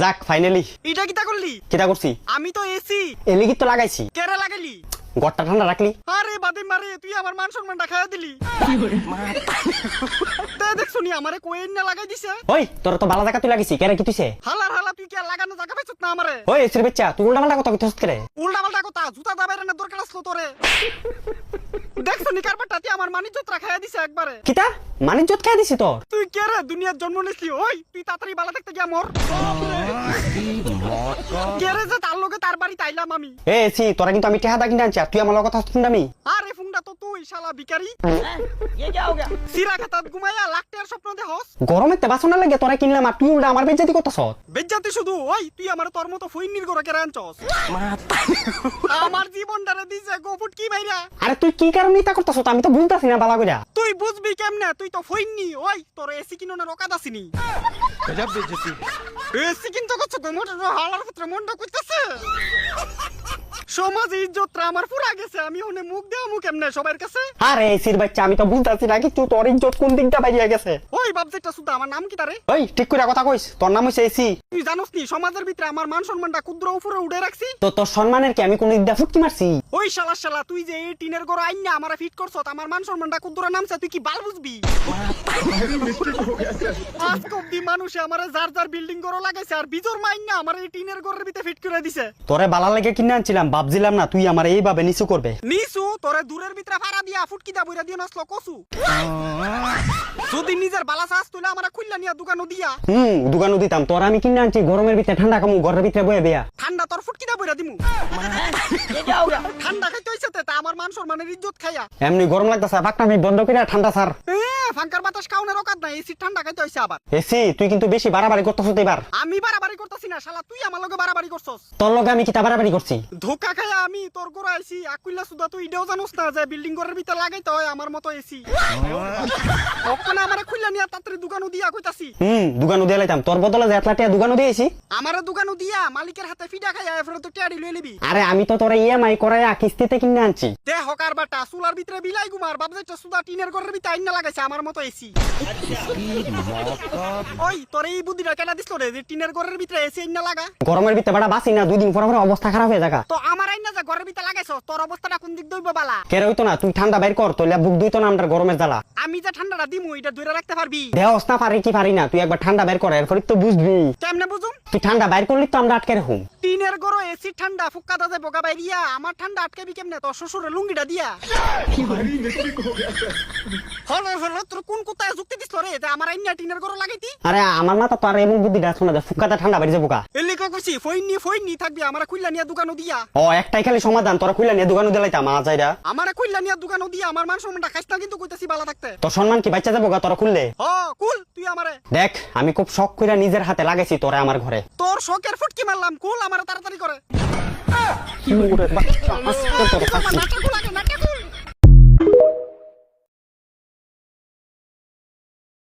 যাক ফাইনালি। এটা কিটা করলি? কিটা করছি? আমি তো এসি এলি কি তো লাগাইছি। কেরে লাগাইলি? গড়টা ঠান্ডা রাখলি। আরে বাদে মারে, তুই আমার মান সম্মানটা খাইয়া দিলি। তে দেখছ নি আমারে কোয়েন না লাগাই দিছে। ওই তোর তো বালা জায়গা তুই লাগাইছি, কেরে কি তুইছে? হালার হালা তুই কি আর লাগানো জায়গা পাইছত না আমারে? ওই এসির বাচ্চা, তুই উল্টা পাল্টা কথা কইছস কেরে? উল্টা পাল্টা কথা, জুতা দাবাইরে না দরকার আসলো তোরে। দেখছ নি কারবারটা তুই আমার মানিজ্জত রাখাইয়া দিছে একবারে। কিটা মানিজ্জত খাই দিছি তোর? তুই কে রে? দুনিয়ার জন্ম নিসলি? ওই তুই তাড়াতাড়ি বালা দেখতে গিয়া মর। কে রে যে তার লগে তার বাড়ি তাইলাম আমি? এ এসি তোরা কিন্তু আমি টেহা দাগি না আনছি, আর তুই আমার লগে কথা শুনদামি। আরে ফুংডা তো তুই শালা ভিখারি। সিরা খাতাত ঘুমাইয়া লাখ টাকার স্বপ্ন দেখস। গরমে তে বাসনা লাগে তোরা কিনলাম, আর তুই উল্টা আমার বেজ্জাতি করতেছ। বেজ্জাতি শুধু? ওই তুই আমার তোর মতো ফইন্নির গড়া কেরা আনছস? আমার জীবনটারে দিছে গোফুট কি মাইরা। আরে তুই কি কারণে এটা করতেছ আমি তো বুঝতাছি না বালা কইরা। তুই বুঝবি কেমনে? তুই তো ফইন্নি। ওই তোর এসি কিনোনে রকাত আসিনি। গজব বেজ্জতি। এসি কিনতে কচ্ছ গো মোটর হালার পুত্র মন্ডা কইতাছে। সমাজে ইজ্জতটা আমার পুরা গেছে, আমি ওনে মুখ দেওয়া কেমনে সবার কাছে? আরে এসির বাচ্চা আমি তো বুঝতাছি না কিন্তু তোর ইজ্জত কোন দিকটা বাইরিয়া গেছে। ওই বাপজেটা সুদা, আমার নাম কি তারে? ওই ঠিক করে কথা কইস, তোর নাম হইছে এসি। তুই জানোস নি সমাজের ভিতরে আমার মান সম্মানটা ক্ষুদ্র উপরে উঠে রাখছি। তো তোর সম্মানের কি আমি কোন দিক দিয়ে ফুটকি মারছি? ওই শালা শালা তুই যে এই টিনের গড় আইন না আমারে ফিট করছ, আমার মান সম্মানটা ক্ষুদ্র নামছে, তুই কি বাল বুঝবি? আজকে অব্দি মানুষে আমারে যার যার বিল্ডিং গড় লাগাইছে, আর বিজোর মাইন না আমার এই টিনের গড়ের ভিতরে ফিট করে দিছে। তোরে বালা লেগে কিনে আনছিলাম, ভাবছিলাম না তুই আমার এইভাবে নিচু করবে। নিসু তোরে দূরের ভিতরে ফাড়া দিয়া ফুটকি দা বইরা দিয়া নসলো কসু। যদি নিজের বালা চাস তুই আমারে খুললা নিয়া দোকানো দিয়া। দোকানও দিতাম, তোর আমি কিনে আনছি গরমের ভিতরে ঠান্ডা কামু, ঘরের ভিতরে বয়ে বেয়া। ঠান্ডা তোর ফুটকি দা বইরা দিমু। ঠান্ডা খাইতে হইছে তা আমার মান সম্মানের ইজ্জত খাইয়া। এমনি গরম লাগতাছে, ফাঁকটা আমি বন্ধ করে ঠান্ডা ছাড়। ফাঙ্কার বাতাস কাউনের রকাত নাই, এসি ঠান্ডা খাইতে হইছে আবার। এসি তুই কিন্তু বেশি বাড়াবাড়ি করতেছ এবার। আমি বাড়াবাড়ি করতেছি না শালা, তুই আমার লগে বাড়াবাড়ি করছস। তোর লগে আমি কিতা বাড়াবাড়ি করছি? ধোকা খাইয়া আমি তোর গোড়া আইছি আকুইলা সুদা, তুই এটাও জানোস না যে বিল্ডিং ঘরের ভিতরে লাগাইতে হয় আমার মতো এসি। ওখানে আমারে খুললা নিয়া তাড়াতাড়ি দোকানও দিয়া কইতাছি। দোকানও দিয়ে লাইতাম, তোর বদলে যে এতলা টিয়া দোকানও দিয়েছি। আমারে দোকানও দিয়া মালিকের হাতে ফিডা খাইয়া এরপরে তো টিয়াড়ি লই লিবি। আরে আমি তো তোর ইএমআই করাইয়া কিস্তিতে কিনে আনছি। দে হকার বাটা চুলার ভিতরে বিলাই গুমার বাপ যাইতা সুদা টিনের ঘরের ভিতরে আইনা লাগাইছে আমার মতো এসি। ওই তোর এই বুদ্ধিটা কেনা দিছলো রে যে টিনের ঘরের ভিতরে এসি আইনা লাগা? গরমের ভিতরে বাড়া বাসি না, 2 দিন পর পর অবস্থা খারাপ হয়ে যাগা। তো আমার আইনা যে ঘরের ভিতরে লাগাইছস তোর অবস্থাটা কোন দিক দইব বালা? কেরে হইতো না, তুই ঠান্ডা বাইর কর, তোলে বুক দুইতো না আমরার গরমের জ্বালা। আমি যে ঠান্ডাটা দিমু এটা ধরে রাখতে পারবি? দেহস না পারি কি পারি না, তুই একবার ঠান্ডা বাইর কর, এরপর তো বুঝবি। কেমনে বুঝুম? তুই ঠান্ডা বাইর করলি তো আমরা আটকে রাখুম। টিনের গরো এসি ঠান্ডা ফুক্কা দাজে বোকা বাইরিয়া আমার ঠান্ডা আটকাবি কেমনে? তোর শ্বশুরের লুঙ্গিটা দিয়া। হলো হলো তোর কোন কোথায় যুক্তি দিছলো রে যে আমার আইনা টিনের গরো লাগাইতি? আরে আমার মাথা তো আর এমন বুদ্ধিটা শোনা যায়, ফুকাতে ঠান্ডা বাইরে যাবো কা। এলি কইছি ফইনি থাকবি আমারে খুইলা নিয়া দোকানও দিয়া। ও একটাই খালি সমাধান, তোরা খুইলা নিয়ে দোকানও দিলাইতাম আজাইরা। আমারে খুইলা নিয়া দোকানও দিয়া আমার মান সম্মানটা খাইছ না কিন্তু কইতাছি বালা থাকতে। তোর সম্মান কি বাচ্চা যাবো গা তোরা খুললে? কুল তুই আমারে দেখ আমি খুব শখ কইরা নিজের হাতে লাগাইছি তোরা আমার ঘরে। তোর শখের ফুটকি মারলাম, কুল আমারে তাড়াতাড়ি করে। কি করে বাচ্চা আস্তে তোর নাটক লাগে নাটক।